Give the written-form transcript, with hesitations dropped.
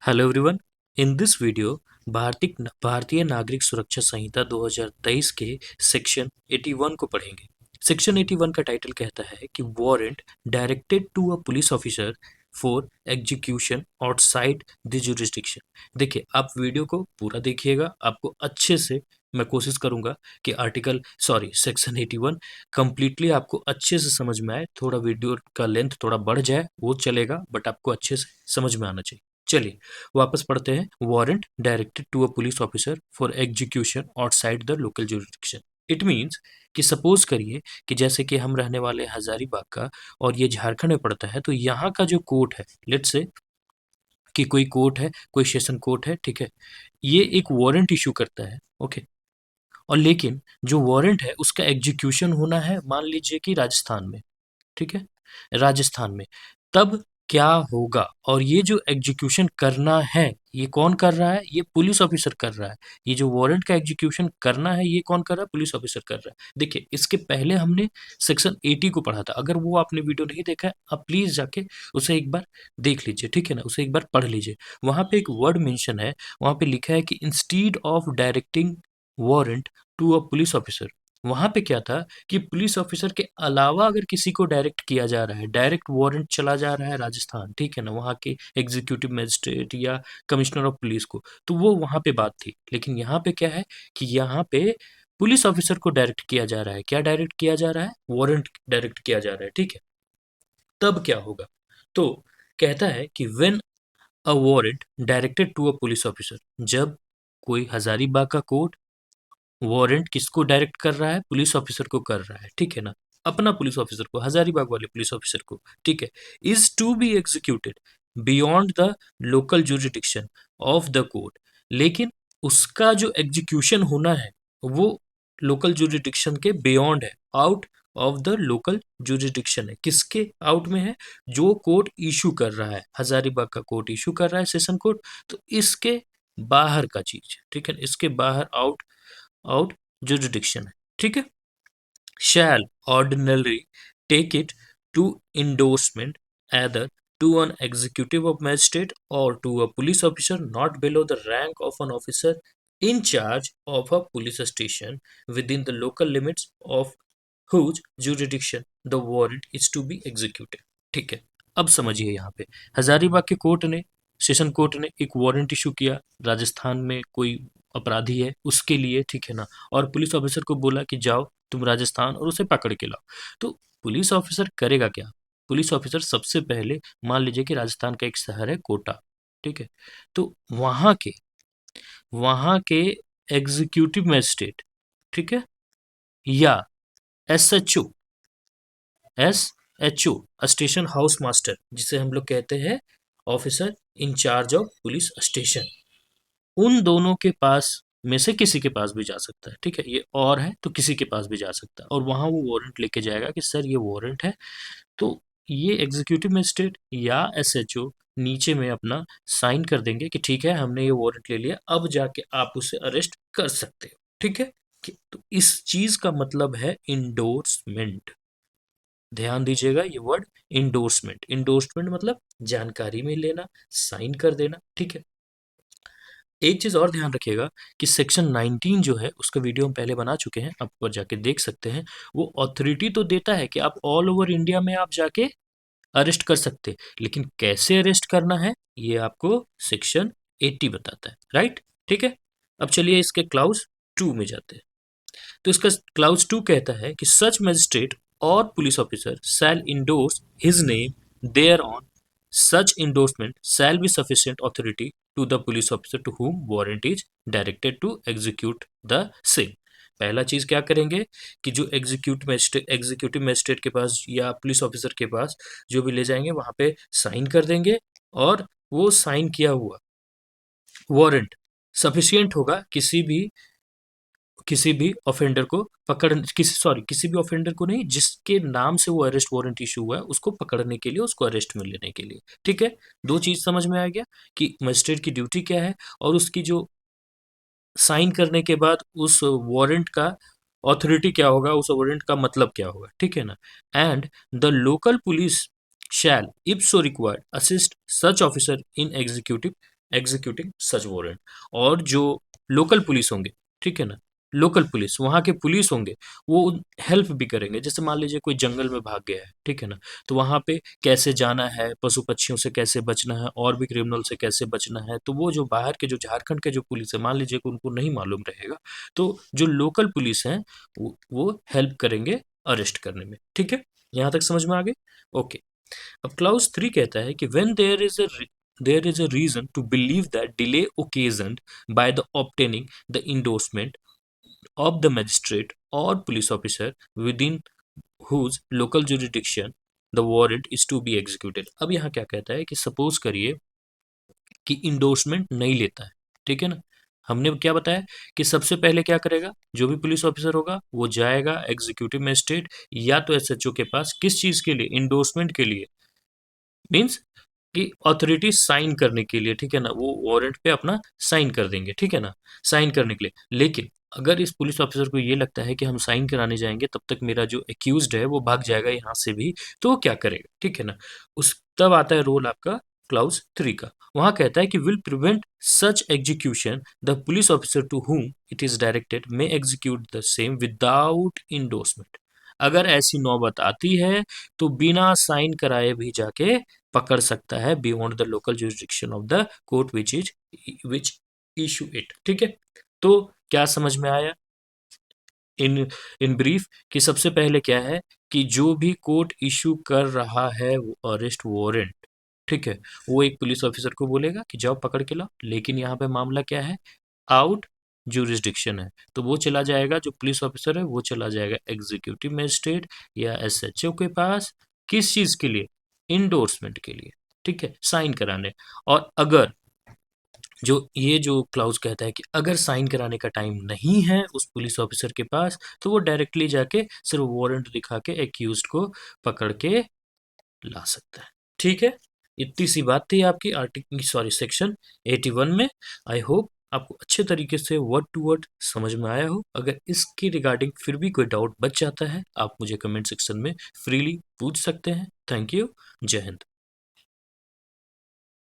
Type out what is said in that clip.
Hello everyone. In this video भारतीय नागरिक सुरक्षा संहिता 2023 के सेक्शन 81 को पढ़ेंगे। सेक्शन 81 का टाइटल कहता है कि warrant directed to a police officer for execution outside the jurisdiction. देखिए, आप वीडियो को पूरा देखिएगा, आपको अच्छे से मैं कोशिश करूंगा कि सेक्शन 81 कंप्लीटली आपको अच्छे से समझ में आए। थोड़ा वीडियो का लेंथ थोड़ा बढ़ जाए वो चलेगा, बट आपको अच्छे से समझ में आना चाहिए। चलिए वापस पढ़ते हैं। Warrant directed to a police officer for execution outside the local jurisdiction. It means कि सपोज करिए कि जैसे कि हम रहने वाले हजारीबाग का और ये झारखंड में पड़ता है, तो यहाँ का जो कोर्ट है, लेट्स से कि कोई कोर्ट है, कोई सेशन कोर्ट है, ठीक है, ये एक वारंट इशू करता है। ओके। और लेकिन जो वारंट है उसका एग्जीक्यूशन होना है, मान लीजिए कि राजस्थान में, ठीक है, राजस्थान में। तब क्या होगा? और ये जो एग्जीक्यूशन करना है, ये कौन कर रहा है? ये पुलिस ऑफिसर कर रहा है। ये जो वारंट का एग्जीक्यूशन करना है, ये कौन कर रहा है? पुलिस ऑफिसर कर रहा है। देखिए, इसके पहले हमने सेक्शन 80 को पढ़ा था। अगर वो आपने वीडियो नहीं देखा है, आप प्लीज जाके उसे एक बार देख लीजिए, ठीक है ना, उसे एक बार पढ़ लीजिए। वहां पे एक वर्ड मेंशन है, वहां पे लिखा है कि instead of directing warrant to a police officer. वहां पे क्या था कि पुलिस ऑफिसर के अलावा अगर किसी को डायरेक्ट किया जा रहा है, डायरेक्ट वारंट चला जा रहा है राजस्थान, ठीक है ना, वहाँ के एग्जीक्यूटिव मजिस्ट्रेट या कमिश्नर ऑफ पुलिस को, तो वो वहाँ पे बात थी। लेकिन यहाँ पे क्या है कि यहाँ पे पुलिस ऑफिसर को डायरेक्ट किया जा रहा है। क्या डायरेक्ट किया जा रहा है? वारंट डायरेक्ट किया जा रहा है, ठीक है। तब क्या होगा? तो कहता है कि when a warrant directed to a police officer, जब कोई हजारीबाग का कोर्ट वारंट किसको डायरेक्ट कर रहा है? पुलिस ऑफिसर को कर रहा है, ठीक है ना, अपना पुलिस ऑफिसर को, हजारीबाग वाले पुलिस ऑफिसर को, ठीक है। Is to be executed beyond the local jurisdiction of the court. लेकिन उसका जो एग्जीक्यूशन होना है वो लोकल जुरिडिक्शन के बियॉन्ड है, out of the local jurisdiction है। किसके आउट में है? जो कोर्ट इशू कर रहा है, हजारीबाग का कोर्ट इशू कर रहा है, सेशन कोर्ट, तो इसके बाहर का चीज, ठीक है, इसके बाहर आउट आउट जुरिडिक्शन है, ठीक है। Shall ordinary take it to endorsement either to an executive of magistrate or to a police officer not below the rank of an officer in charge of a police station within the local limits of whose jurisdiction the warrant is to be executed। ठीक है, अब समझिए यहाँ पे हजारीबाग के court ने, session court ने एक वारंट इशू किया, राजस्थान में कोई अपराधी है उसके लिए, ठीक है ना, और पुलिस ऑफिसर को बोला कि जाओ तुम राजस्थान और उसे पकड़ के लाओ। तो पुलिस ऑफिसर करेगा क्या? पुलिस ऑफिसर सबसे पहले, मान लीजिए कि राजस्थान का एक शहर है कोटा, ठीक है, तो वहां के एग्जीक्यूटिव मजिस्ट्रेट, ठीक है, या SHO, SHO station house master, जिसे हम लोग कहते हैं officer in charge of police station, उन दोनों के पास में से किसी के पास भी जा सकता है, ठीक है। ये और है तो किसी के पास भी जा सकता है, और वहां वो वारंट लेके जाएगा कि सर ये वारंट है। तो ये एग्जीक्यूटिव मजिस्ट्रेट या एसएचओ नीचे में अपना साइन कर देंगे कि ठीक है, हमने ये वारंट ले लिया, अब जाके आप उसे अरेस्ट कर सकते हो, ठीक है। तो इस चीज का मतलब है इंडोर्समेंट। ध्यान दीजिएगा ये वर्ड, इंडोर्समेंट। इंडोर्समेंट मतलब जानकारी में लेना, साइन कर देना, ठीक है। एक चीज और ध्यान रखिएगा कि सेक्शन 19 जो है उसका वीडियो हम पहले बना चुके हैं, आप ऊपर जाके देख सकते हैं। वो अथॉरिटी तो देता है कि आप ऑल ओवर इंडिया में आप जाके अरेस्ट कर सकते हैं, लेकिन कैसे अरेस्ट करना है ये आपको सेक्शन 80 बताता है, राइट, ठीक है। अब चलिए इसके क्लाउज 2 में जाते हैं। तो इसका क्लाउज 2 कहता है कि सच मजिस्ट्रेट और police officer shall endorse his name thereon, such endorsement shall be sufficient authority to the police officer to whom warrant is directed to execute the same. पहला चीज क्या करेंगे कि जो एग्जीक्यूटिव मजिस्ट्रेट के पास या police officer के पास जो भी ले जाएंगे वहां पे साइन कर देंगे, और वो साइन किया हुआ वारंट सफिशिएंट होगा किसी भी ऑफेंडर को किसी भी ऑफेंडर को नहीं, जिसके नाम से वो अरेस्ट वारंट इशू हुआ है उसको पकड़ने के लिए, उसको अरेस्ट में लेने के लिए, ठीक है। दो चीज समझ में आ गया कि मजिस्ट्रेट की ड्यूटी क्या है, और उसकी जो साइन करने के बाद उस वारंट का ऑथोरिटी क्या होगा, उस वारंट का मतलब क्या होगा, ठीक है ना। And the local police shall if so required assist such officer in executing such warrant. और जो लोकल पुलिस होंगे, ठीक है ना, लोकल पुलिस, वहाँ के पुलिस होंगे, वो हेल्प भी करेंगे। जैसे मान लीजिए कोई जंगल में भाग गया है, ठीक है ना, तो वहाँ पे कैसे जाना है, पशु पक्षियों से कैसे बचना है, और भी क्रिमिनल से कैसे बचना है, तो वो जो बाहर के, जो झारखंड के जो पुलिस है, मान लीजिए कि उनको नहीं मालूम रहेगा, तो जो लोकल पुलिस हैं वो हेल्प करेंगे अरेस्ट करने में। ठीक है, यहाँ तक समझ में आ गए? ओके। अब क्लाउज 3 कहता है कि when there is a reason to believe that delay occasioned by the obtaining the endorsement of the magistrate or police officer within whose local jurisdiction the warrant is to be executed। अब यहाँ क्या कहता है कि suppose करिए कि endorsement नहीं लेता है, ठीक है ना। हमने क्या बताया कि सबसे पहले क्या करेगा, जो भी पुलिस ऑफिसर होगा वो जाएगा एग्जीक्यूटिव मजिस्ट्रेट या तो एसएचओ के पास, किस चीज के लिए, इंडोर्समेंट के लिए, मीन्स कि अथॉरिटी साइन करने के लिए, ठीक है ना, वो वारंट पे अपना साइन कर देंगे, ठीक है ना, साइन करने के लिए। लेकिन अगर इस पुलिस ऑफिसर को ये लगता है कि हम साइन कराने जाएंगे तब तक मेरा जो एक्यूज्ड है वो भाग जाएगा यहाँ से भी, तो वो क्या करेगा, ठीक है ना। उस तब आता है रोल आपका क्लाउज 3 का। वहां कहता है कि will prevent such execution the police officer to whom it is directed may execute the same without endorsement. अगर ऐसी नौबत आती है तो बिना साइन कराए भी जाके पकड़ सकता है beyond the local jurisdiction of the court which issue it. ठीक है, तो क्या समझ में आया इन इन ब्रीफ कि सबसे पहले क्या है कि जो भी कोर्ट इशू कर रहा है वो अरेस्ट वारंट, ठीक है, वो एक पुलिस ऑफिसर को बोलेगा कि जाओ पकड़ के लाओ। लेकिन यहाँ पे मामला क्या है, आउट जुरिस्डिक्शन है, तो वो चला जाएगा, जो पुलिस ऑफिसर है वो चला जाएगा एग्जीक्यूटिव मजिस्ट्रेट या एसएचओ के पास। किस चीज के लिए, इंडोर्समेंट के लिए, ठीक है, साइन कराने। और अगर जो क्लाउज कहता है कि अगर साइन कराने का टाइम नहीं है उस पुलिस ऑफिसर के पास, तो वो डायरेक्टली जाके सिर्फ वारंट दिखा के एक्यूज्ड को पकड़ के ला सकता है। ठीक है, इतनी सी बात थी आपकी आर्टिकल, सॉरी, सेक्शन 81 में। आई होप आपको अच्छे तरीके से वर्ड टू वर्ड समझ में आया हो। अगर इसके रिगार्डिंग फिर भी कोई डाउट बच जाता है, आप मुझे कमेंट सेक्शन में फ्रीली पूछ सकते हैं। Thank you. जय हिंद।